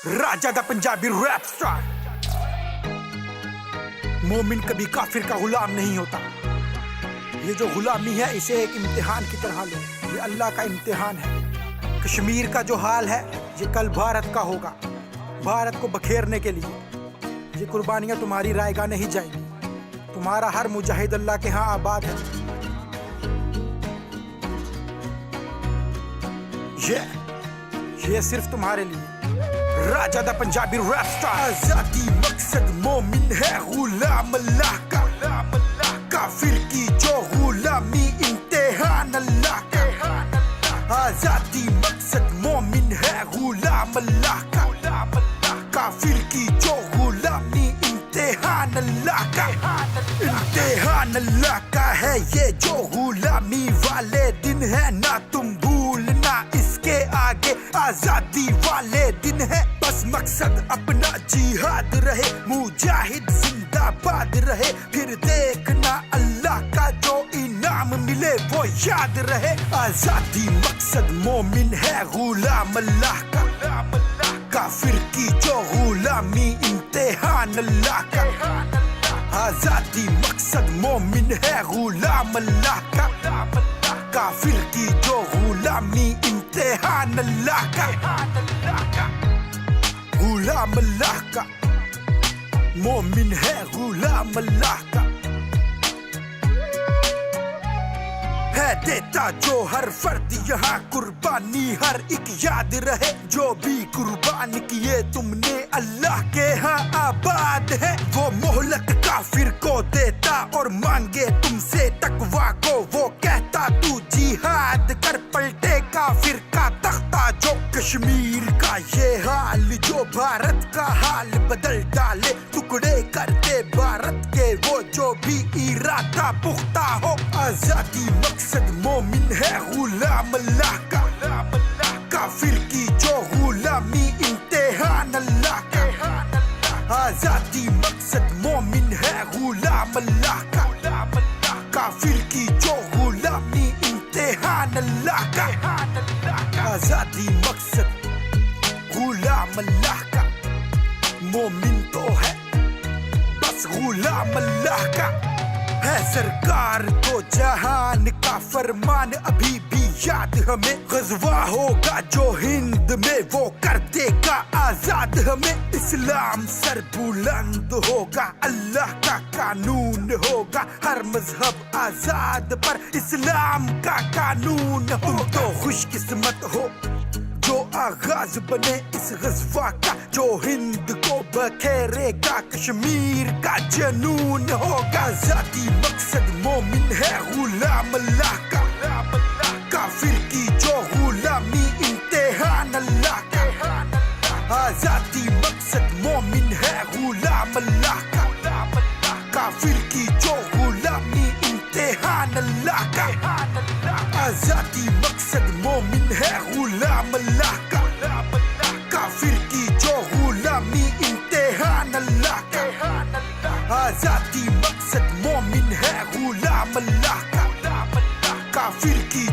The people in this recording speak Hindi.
राजा दा पंजाबी रैप स्टार। मोमिन कभी काफिर का गुलाम नहीं होता। ये जो गुलामी है इसे एक इम्तिहान की तरह लो। ये अल्लाह का इम्तिहान है। कश्मीर का जो हाल है ये कल भारत का होगा। भारत को बखेरने के लिए ये कुर्बानियां तुम्हारी रायगाह नहीं जाएंगी। तुम्हारा हर मुजाहिद अल्लाह के यहाँ आबाद है। ये सिर्फ तुम्हारे लिए। राजा दा पंजाबी रैप स्टार। आजादी मकसद मोमिन है गुलाम अल्लाह का। काफिर की जो गुलामी इम्तिहान अल्लाह का। आजादी मकसद मोमिन है गुलाम अल्लाह का। काफिर की जो गुलामी इम्तिहान अल्लाह का। इम्तिहान अल्लाह का है ये जो गुलामी वाले दिन है। ना तुम भूलना इसके आगे आजादी वाले दिन है। बस मकसद अपना जिहाद रहे, मुजाहिद जिंदाबाद रहे। फिर देखना अल्लाह का जो इनाम मिले वो याद रहे। आजादी मकसद मोमिन है गुलाम अल्लाह का। काफिर की जो गुलामी इम्तिहान अल्लाह का। आजादी मकसद मोमिन है गुलाम अल्लाह का। काफिर की जो गुलामी इम्तिहान अल्लाह का। गुलाम अल्लाह का मोमिन है गुलाम अल्लाह का। है देता जो हर फर्द यहाँ कुर्बानी हर एक याद रहे। जो भी कुर्बान किए तुमने अल्लाह के यहाँ आबाद है। वो मोहलत काफिर को देता और मांगे तुमसे तकवा को। वो कहता तू जिहाद कर पलटे काफिर का तख्ता। जो कश्मीर का ये हाल जो भारत का हाल बदल डाले। टुकड़े करते भारत के वो जो भी इरादा पुख्ता हो। आजादी मकसद मोमिन है गुलाम अल्लाह का। काफिर की जो गुलामी इम्तिहान अल्लाह का। आजादी मकसद मोमिन है गुलाम अल्लाह का। काफिर की जो गुलामी इम्तिहान अल्लाह का। आजादी मकसद गुलाम अल्लाह का। मोमिन तो है बस गुलाम अल्लाह का। है सरकार तो जहान का फरमान अभी भी याद हमें। गजवा होगा जो हिंद में वो कर देगा आजाद हमें। इस्लाम सर बुलंद होगा, अल्लाह का कानून होगा। हर मजहब आजाद पर इस्लाम का कानून हो। तुम तो खुशकिस्मत हो जो आगाज बने इस गजवा का। जो हिंद को बखेरेगा कश्मीर का जनून होगा। आजादी मकसद मोमिन है गुलाम अल्लाह का। काफिर की जो गुलामी इम्तिहान अल्लाह का। आजादी मकसद मोमिन है गुलाम अल्लाह का। काफिर की जो गुलामी इम्तिहान अल्लाह का। आजादी मकसद मोमिन है गुलाम अल्लाह का। काफिर की जो गुलामी इम्तिहान अल्लाह का। आजादी मकसद मोमिन है गुलाम अल्लाह का। काफिर की